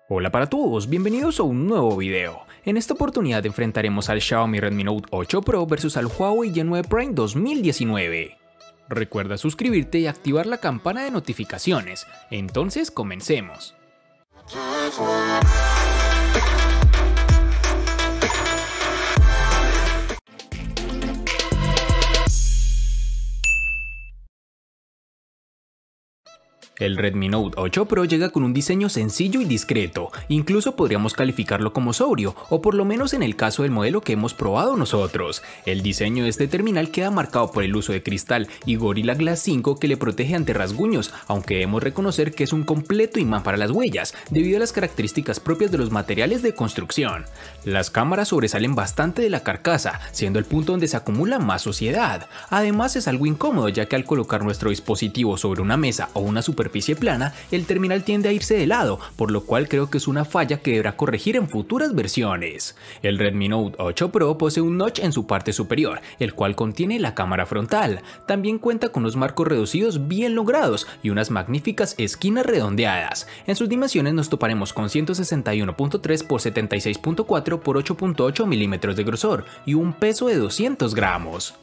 Hola para todos, bienvenidos a un nuevo video. En esta oportunidad enfrentaremos al Xiaomi Redmi Note 8 Pro versus al Huawei Y9 Prime 2019. Recuerda suscribirte y activar la campana de notificaciones. Entonces comencemos. El Redmi Note 8 Pro llega con un diseño sencillo y discreto, incluso podríamos calificarlo como sobrio, o por lo menos en el caso del modelo que hemos probado nosotros. El diseño de este terminal queda marcado por el uso de cristal y Gorilla Glass 5 que le protege ante rasguños, aunque debemos reconocer que es un completo imán para las huellas, debido a las características propias de los materiales de construcción. Las cámaras sobresalen bastante de la carcasa, siendo el punto donde se acumula más suciedad. Además es algo incómodo, ya que al colocar nuestro dispositivo sobre una mesa o una superficie plana, el terminal tiende a irse de lado, por lo cual creo que es una falla que deberá corregir en futuras versiones. El Redmi Note 8 Pro posee un notch en su parte superior, el cual contiene la cámara frontal. También cuenta con unos marcos reducidos bien logrados y unas magníficas esquinas redondeadas. En sus dimensiones nos toparemos con 161.3 x 76.4 x 8.8 milímetros de grosor y un peso de 200 gramos.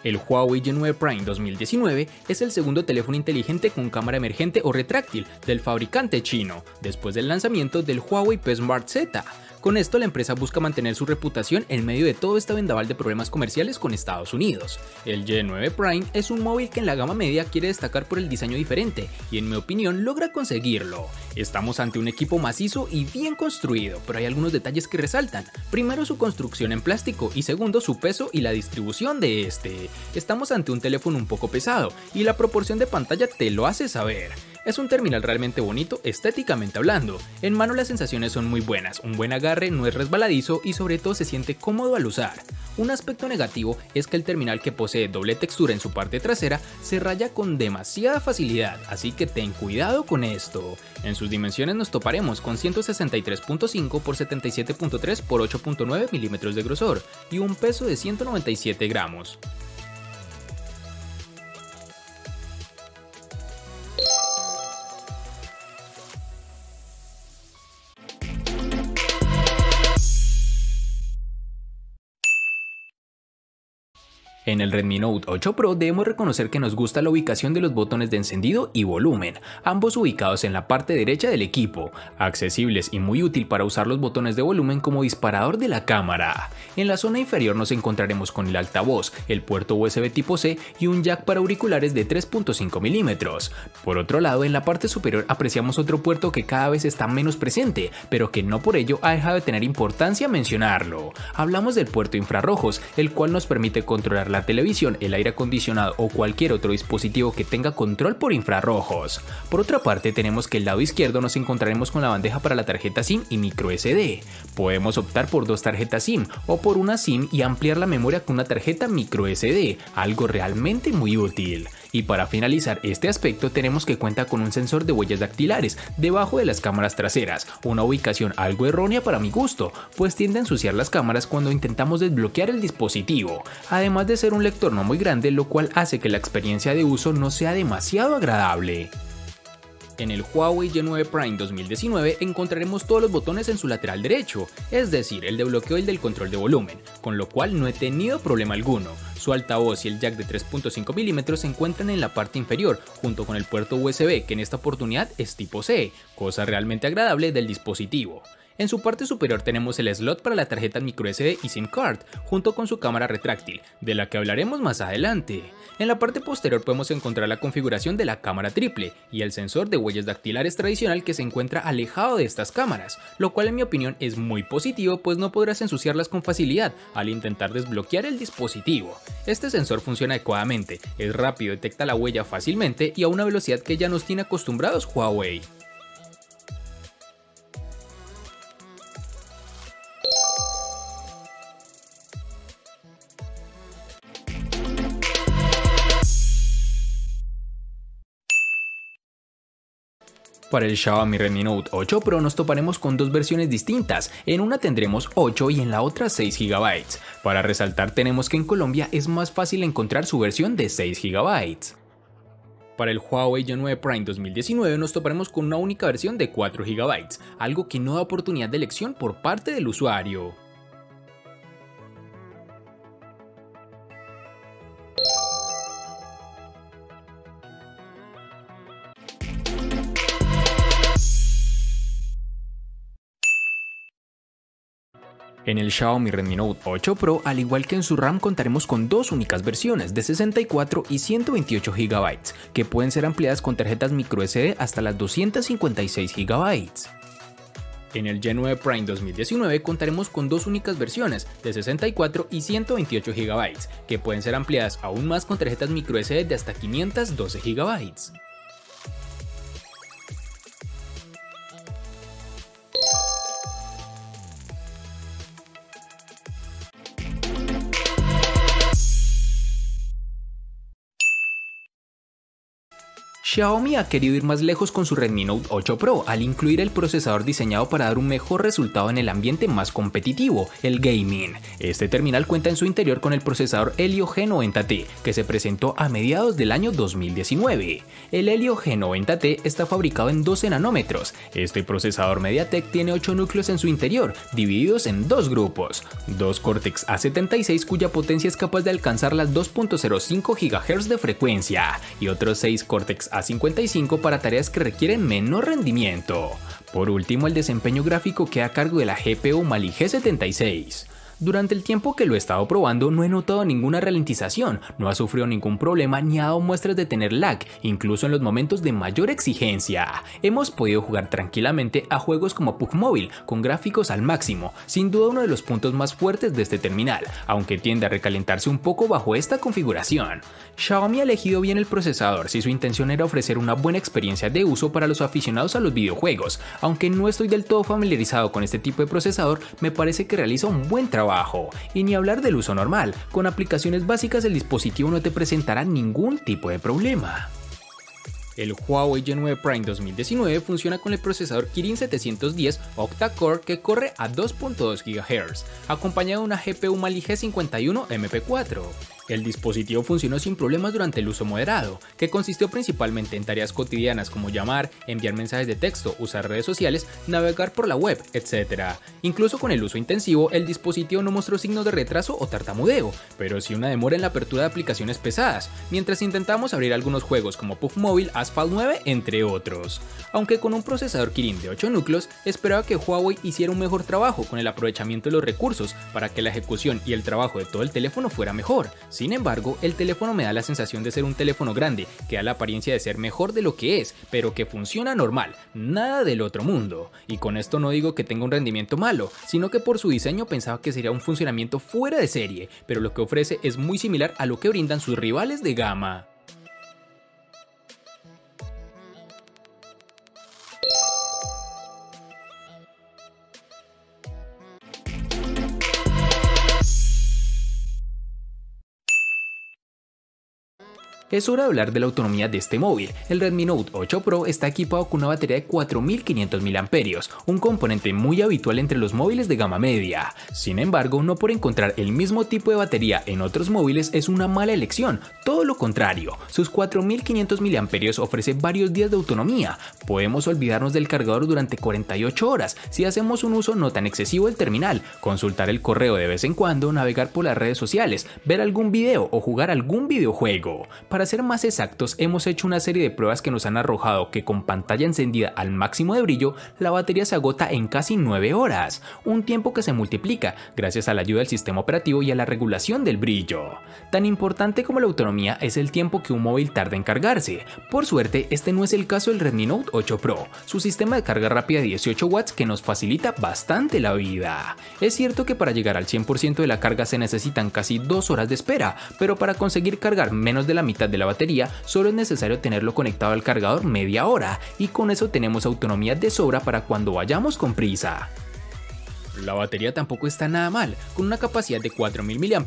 El Huawei Y9 Prime 2019 es el segundo teléfono inteligente con cámara emergente o retráctil del fabricante chino, después del lanzamiento del Huawei P Smart Z. Con esto la empresa busca mantener su reputación en medio de todo este vendaval de problemas comerciales con Estados Unidos. El Y9 Prime es un móvil que en la gama media quiere destacar por el diseño diferente y en mi opinión logra conseguirlo. Estamos ante un equipo macizo y bien construido, pero hay algunos detalles que resaltan. Primero, su construcción en plástico y segundo, su peso y la distribución de este. Estamos ante un teléfono un poco pesado y la proporción de pantalla te lo hace saber. Es un terminal realmente bonito estéticamente hablando. En mano las sensaciones son muy buenas, un buen agarre, no es resbaladizo y sobre todo se siente cómodo al usar. Un aspecto negativo es que el terminal, que posee doble textura en su parte trasera, se raya con demasiada facilidad, así que ten cuidado con esto. En sus dimensiones nos toparemos con 163.5 x 77.3 x 8.9 milímetros de grosor y un peso de 197 gramos. En el Redmi Note 8 Pro debemos reconocer que nos gusta la ubicación de los botones de encendido y volumen, ambos ubicados en la parte derecha del equipo, accesibles y muy útil para usar los botones de volumen como disparador de la cámara. En la zona inferior nos encontraremos con el altavoz, el puerto USB tipo C y un jack para auriculares de 3.5 milímetros. Por otro lado, en la parte superior apreciamos otro puerto que cada vez está menos presente, pero que no por ello ha dejado de tener importancia mencionarlo. Hablamos del puerto infrarrojos, el cual nos permite controlar la televisión, el aire acondicionado o cualquier otro dispositivo que tenga control por infrarrojos. Por otra parte, tenemos que el lado izquierdo nos encontraremos con la bandeja para la tarjeta SIM y micro SD. Podemos optar por dos tarjetas SIM o por una SIM y ampliar la memoria con una tarjeta micro SD, algo realmente muy útil. Y para finalizar este aspecto tenemos que cuenta con un sensor de huellas dactilares debajo de las cámaras traseras, una ubicación algo errónea para mi gusto, pues tiende a ensuciar las cámaras cuando intentamos desbloquear el dispositivo, además de ser un lector no muy grande, lo cual hace que la experiencia de uso no sea demasiado agradable. En el Huawei Y9 Prime 2019 encontraremos todos los botones en su lateral derecho, es decir, el de bloqueo y el del control de volumen, con lo cual no he tenido problema alguno. Su altavoz y el jack de 3.5 milímetros se encuentran en la parte inferior, junto con el puerto USB, que en esta oportunidad es tipo C, cosa realmente agradable del dispositivo. En su parte superior tenemos el slot para la tarjeta microSD y SIM card, junto con su cámara retráctil, de la que hablaremos más adelante. En la parte posterior podemos encontrar la configuración de la cámara triple y el sensor de huellas dactilares tradicional que se encuentra alejado de estas cámaras, lo cual en mi opinión es muy positivo, pues no podrás ensuciarlas con facilidad al intentar desbloquear el dispositivo. Este sensor funciona adecuadamente, es rápido, detecta la huella fácilmente y a una velocidad que ya nos tiene acostumbrados Huawei. Para el Xiaomi Redmi Note 8 Pro nos toparemos con dos versiones distintas, en una tendremos 8 y en la otra 6 GB. Para resaltar tenemos que en Colombia es más fácil encontrar su versión de 6 GB. Para el Huawei G9 Prime 2019 nos toparemos con una única versión de 4 GB, algo que no da oportunidad de elección por parte del usuario. En el Xiaomi Redmi Note 8 Pro, al igual que en su RAM, contaremos con dos únicas versiones de 64 y 128 GB, que pueden ser ampliadas con tarjetas microSD hasta las 256 GB. En el G9 Prime 2019 contaremos con dos únicas versiones de 64 y 128 GB, que pueden ser ampliadas aún más con tarjetas microSD de hasta 512 GB. Xiaomi ha querido ir más lejos con su Redmi Note 8 Pro al incluir el procesador diseñado para dar un mejor resultado en el ambiente más competitivo, el gaming. Este terminal cuenta en su interior con el procesador Helio G90T, que se presentó a mediados del año 2019. El Helio G90T está fabricado en 12 nanómetros. Este procesador MediaTek tiene 8 núcleos en su interior, divididos en dos grupos. Dos Cortex A76 cuya potencia es capaz de alcanzar las 2.05 GHz de frecuencia y otros 6 Cortex A55 para tareas que requieren menor rendimiento. Por último, el desempeño gráfico queda a cargo de la GPU Mali G76. Durante el tiempo que lo he estado probando no he notado ninguna ralentización, no ha sufrido ningún problema ni ha dado muestras de tener lag, incluso en los momentos de mayor exigencia. Hemos podido jugar tranquilamente a juegos como PUBG Mobile, con gráficos al máximo, sin duda uno de los puntos más fuertes de este terminal, aunque tiende a recalentarse un poco bajo esta configuración. Xiaomi ha elegido bien el procesador si su intención era ofrecer una buena experiencia de uso para los aficionados a los videojuegos. Aunque no estoy del todo familiarizado con este tipo de procesador, me parece que realiza un buen trabajo. Y ni hablar del uso normal, con aplicaciones básicas el dispositivo no te presentará ningún tipo de problema. El Huawei G9 Prime 2019 funciona con el procesador Kirin 710 octa-core que corre a 2.2 GHz, acompañado de una GPU Mali G51 MP4. El dispositivo funcionó sin problemas durante el uso moderado, que consistió principalmente en tareas cotidianas como llamar, enviar mensajes de texto, usar redes sociales, navegar por la web, etc. Incluso con el uso intensivo, el dispositivo no mostró signos de retraso o tartamudeo, pero sí una demora en la apertura de aplicaciones pesadas, mientras intentamos abrir algunos juegos como PUBG Mobile, Asphalt 9, entre otros. Aunque con un procesador Kirin de 8 núcleos, esperaba que Huawei hiciera un mejor trabajo con el aprovechamiento de los recursos para que la ejecución y el trabajo de todo el teléfono fuera mejor. Sin embargo, el teléfono me da la sensación de ser un teléfono grande, que da la apariencia de ser mejor de lo que es, pero que funciona normal, nada del otro mundo. Y con esto no digo que tenga un rendimiento malo, sino que por su diseño pensaba que sería un funcionamiento fuera de serie, pero lo que ofrece es muy similar a lo que brindan sus rivales de gama. Es hora de hablar de la autonomía de este móvil. El Redmi Note 8 Pro está equipado con una batería de 4500 mAh, un componente muy habitual entre los móviles de gama media. Sin embargo, no por encontrar el mismo tipo de batería en otros móviles es una mala elección, todo lo contrario. Sus 4500 mAh ofrece varios días de autonomía. Podemos olvidarnos del cargador durante 48 horas si hacemos un uso no tan excesivo del terminal, consultar el correo de vez en cuando, navegar por las redes sociales, ver algún video o jugar algún videojuego. Para ser más exactos, hemos hecho una serie de pruebas que nos han arrojado que con pantalla encendida al máximo de brillo, la batería se agota en casi 9 horas, un tiempo que se multiplica gracias a la ayuda del sistema operativo y a la regulación del brillo. Tan importante como la autonomía es el tiempo que un móvil tarda en cargarse. Por suerte, este no es el caso del Redmi Note 8 Pro, su sistema de carga rápida de 18 watts que nos facilita bastante la vida. Es cierto que para llegar al 100% de la carga se necesitan casi 2 horas de espera, pero para conseguir cargar menos de la mitad de la batería solo es necesario tenerlo conectado al cargador media hora y con eso tenemos autonomía de sobra para cuando vayamos con prisa. La batería tampoco está nada mal, con una capacidad de 4000 mAh,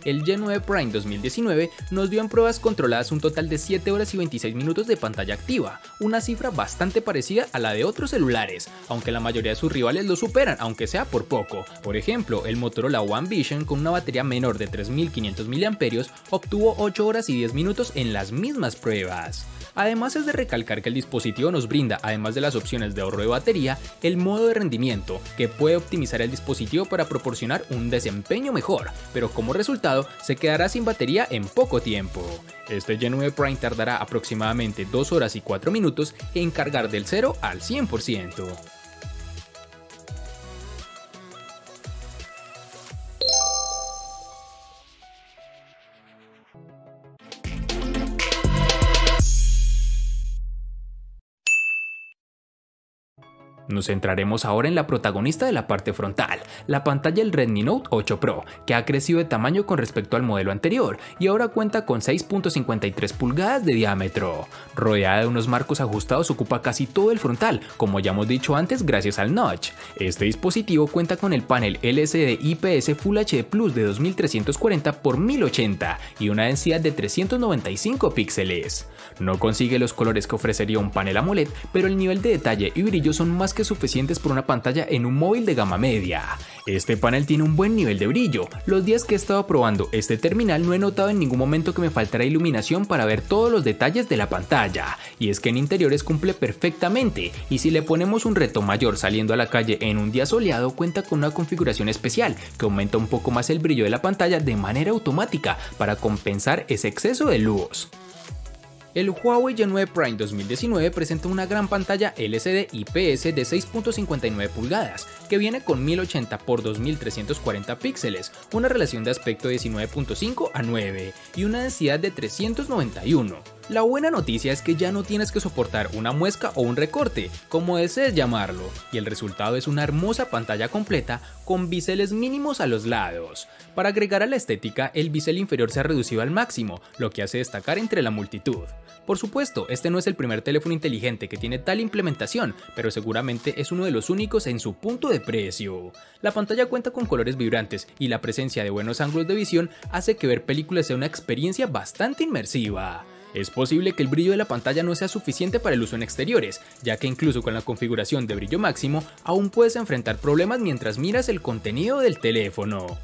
el G9 Prime 2019 nos dio en pruebas controladas un total de 7 horas y 26 minutos de pantalla activa, una cifra bastante parecida a la de otros celulares, aunque la mayoría de sus rivales lo superan, aunque sea por poco. Por ejemplo, el Motorola One Vision con una batería menor de 3500 mAh obtuvo 8 horas y 10 minutos en las mismas pruebas. Además es de recalcar que el dispositivo nos brinda, además de las opciones de ahorro de batería, el modo de rendimiento, que puede optimizar el dispositivo para proporcionar un desempeño mejor, pero como resultado se quedará sin batería en poco tiempo. Este G9 Prime tardará aproximadamente 2 horas y 4 minutos en cargar del 0 al 100%. Nos centraremos ahora en la protagonista de la parte frontal, la pantalla del Redmi Note 8 Pro, que ha crecido de tamaño con respecto al modelo anterior y ahora cuenta con 6.53 pulgadas de diámetro. Rodeada de unos marcos ajustados ocupa casi todo el frontal, como ya hemos dicho antes gracias al notch. Este dispositivo cuenta con el panel LCD IPS Full HD Plus de 2340 x 1080 y una densidad de 395 píxeles. No consigue los colores que ofrecería un panel AMOLED, pero el nivel de detalle y brillo son más que suficientes por una pantalla en un móvil de gama media. Este panel tiene un buen nivel de brillo. Los días que he estado probando este terminal no he notado en ningún momento que me faltara iluminación para ver todos los detalles de la pantalla, y es que en interiores cumple perfectamente, y si le ponemos un reto mayor saliendo a la calle en un día soleado, cuenta con una configuración especial que aumenta un poco más el brillo de la pantalla de manera automática para compensar ese exceso de luz. El Huawei G9 Prime 2019 presenta una gran pantalla LCD IPS de 6.59 pulgadas, que viene con 1080 x 2340 píxeles, una relación de aspecto de 19.5 a 9 y una densidad de 391. La buena noticia es que ya no tienes que soportar una muesca o un recorte, como desees llamarlo, y el resultado es una hermosa pantalla completa con biseles mínimos a los lados. Para agregar a la estética, el bisel inferior se ha reducido al máximo, lo que hace destacar entre la multitud. Por supuesto, este no es el primer teléfono inteligente que tiene tal implementación, pero seguramente es uno de los únicos en su punto de precio. La pantalla cuenta con colores vibrantes y la presencia de buenos ángulos de visión hace que ver películas sea una experiencia bastante inmersiva. Es posible que el brillo de la pantalla no sea suficiente para el uso en exteriores, ya que incluso con la configuración de brillo máximo aún puedes enfrentar problemas mientras miras el contenido del teléfono.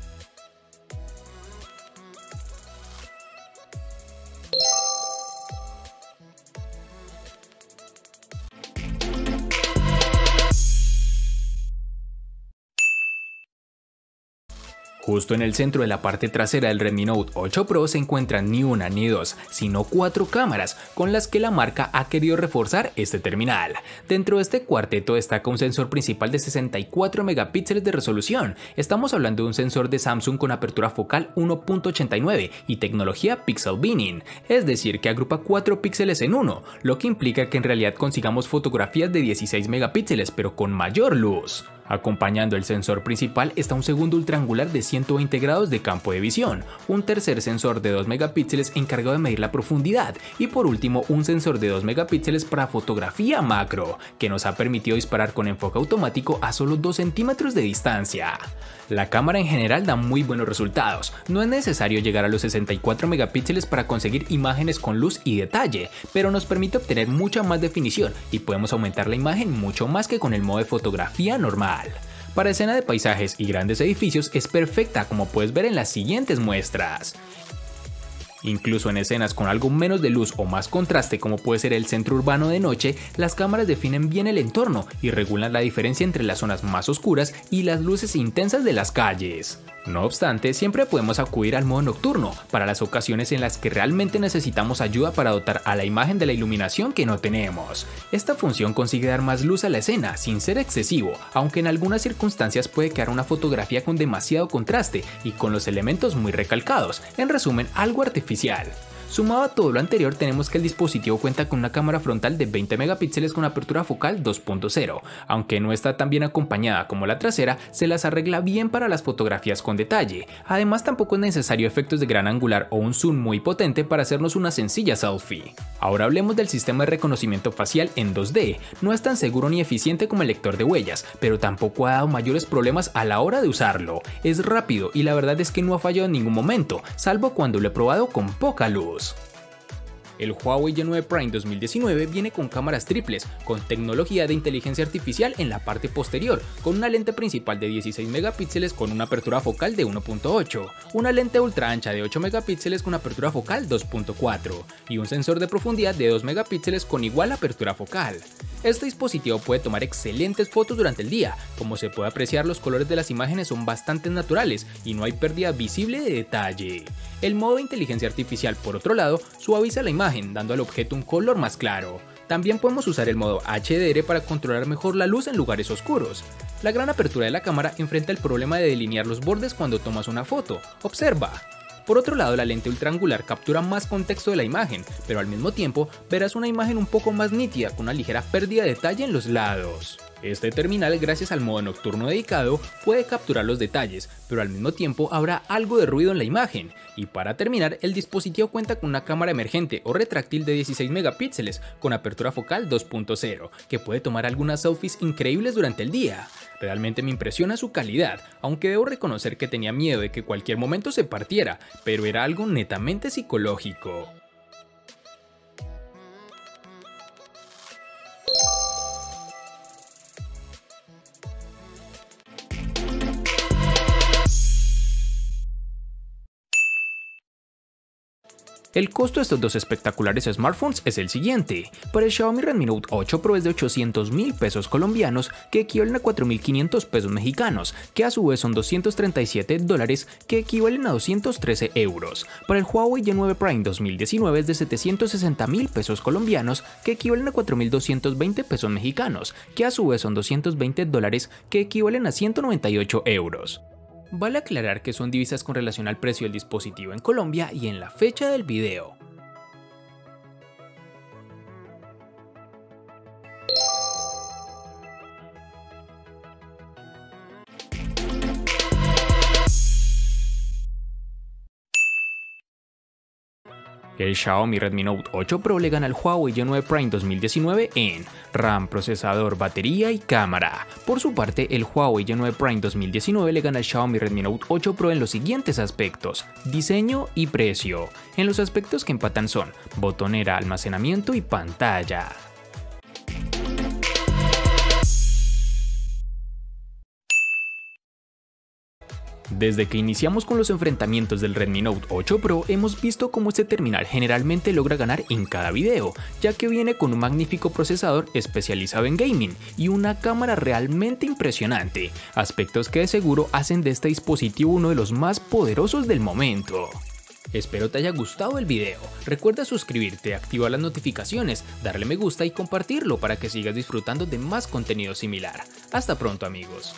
Justo en el centro de la parte trasera del Redmi Note 8 Pro se encuentran ni una ni dos, sino 4 cámaras con las que la marca ha querido reforzar este terminal. Dentro de este cuarteto destaca un sensor principal de 64 megapíxeles de resolución. Estamos hablando de un sensor de Samsung con apertura focal 1.89 y tecnología Pixel Binning, es decir que agrupa 4 píxeles en uno, lo que implica que en realidad consigamos fotografías de 16 megapíxeles pero con mayor luz. Acompañando el sensor principal está un segundo ultraangular de 120 grados de campo de visión, un tercer sensor de 2 megapíxeles encargado de medir la profundidad y por último un sensor de 2 megapíxeles para fotografía macro, que nos ha permitido disparar con enfoque automático a solo 2 centímetros de distancia. La cámara en general da muy buenos resultados, no es necesario llegar a los 64 megapíxeles para conseguir imágenes con luz y detalle, pero nos permite obtener mucha más definición y podemos aumentar la imagen mucho más que con el modo de fotografía normal. Para escena de paisajes y grandes edificios es perfecta, como puedes ver en las siguientes muestras. Incluso en escenas con algo menos de luz o más contraste, como puede ser el centro urbano de noche, las cámaras definen bien el entorno y regulan la diferencia entre las zonas más oscuras y las luces intensas de las calles. No obstante, siempre podemos acudir al modo nocturno para las ocasiones en las que realmente necesitamos ayuda para dotar a la imagen de la iluminación que no tenemos. Esta función consigue dar más luz a la escena sin ser excesivo, aunque en algunas circunstancias puede quedar una fotografía con demasiado contraste y con los elementos muy recalcados, en resumen algo artificial. Sumado a todo lo anterior, tenemos que el dispositivo cuenta con una cámara frontal de 20 megapíxeles con apertura focal 2.0, aunque no está tan bien acompañada como la trasera, se las arregla bien para las fotografías con detalle. Además, tampoco es necesario efectos de gran angular o un zoom muy potente para hacernos una sencilla selfie. Ahora hablemos del sistema de reconocimiento facial en 2D. No es tan seguro ni eficiente como el lector de huellas, pero tampoco ha dado mayores problemas a la hora de usarlo. Es rápido y la verdad es que no ha fallado en ningún momento, salvo cuando lo he probado con poca luz. El Huawei Y9 Prime 2019 viene con cámaras triples, con tecnología de inteligencia artificial en la parte posterior, con una lente principal de 16 megapíxeles con una apertura focal de 1.8, una lente ultra ancha de 8 megapíxeles con apertura focal 2.4 y un sensor de profundidad de 2 megapíxeles con igual apertura focal. Este dispositivo puede tomar excelentes fotos durante el día. Como se puede apreciar, los colores de las imágenes son bastante naturales y no hay pérdida visible de detalle. El modo de inteligencia artificial, por otro lado, suaviza la imagen, dando al objeto un color más claro. También podemos usar el modo HDR para controlar mejor la luz en lugares oscuros. La gran apertura de la cámara enfrenta el problema de delinear los bordes cuando tomas una foto. Observa. Por otro lado, la lente ultraangular captura más contexto de la imagen, pero al mismo tiempo verás una imagen un poco más nítida con una ligera pérdida de detalle en los lados. Este terminal, gracias al modo nocturno dedicado, puede capturar los detalles, pero al mismo tiempo habrá algo de ruido en la imagen. Y para terminar, el dispositivo cuenta con una cámara emergente o retráctil de 16 megapíxeles con apertura focal 2.0, que puede tomar algunas selfies increíbles durante el día. Realmente me impresiona su calidad, aunque debo reconocer que tenía miedo de que cualquier momento se partiera, pero era algo netamente psicológico. El costo de estos dos espectaculares smartphones es el siguiente. Para el Xiaomi Redmi Note 8 Pro es de 800.000 pesos colombianos, que equivalen a 4.500 pesos mexicanos, que a su vez son $237, que equivalen a 213 euros. Para el Huawei Y9 Prime 2019 es de 760.000 pesos colombianos, que equivalen a 4.220 pesos mexicanos, que a su vez son $220, que equivalen a 198 euros. Vale aclarar que son divisas con relación al precio del dispositivo en Colombia y en la fecha del video. El Xiaomi Redmi Note 8 Pro le gana al Huawei Y9 Prime 2019 en RAM, procesador, batería y cámara. Por su parte, el Huawei Y9 Prime 2019 le gana al Xiaomi Redmi Note 8 Pro en los siguientes aspectos: diseño y precio. En los aspectos que empatan son botonera, almacenamiento y pantalla. Desde que iniciamos con los enfrentamientos del Redmi Note 8 Pro, hemos visto cómo este terminal generalmente logra ganar en cada video, ya que viene con un magnífico procesador especializado en gaming y una cámara realmente impresionante, aspectos que de seguro hacen de este dispositivo uno de los más poderosos del momento. Espero te haya gustado el video. Recuerda suscribirte, activar las notificaciones, darle me gusta y compartirlo para que sigas disfrutando de más contenido similar. Hasta pronto, amigos.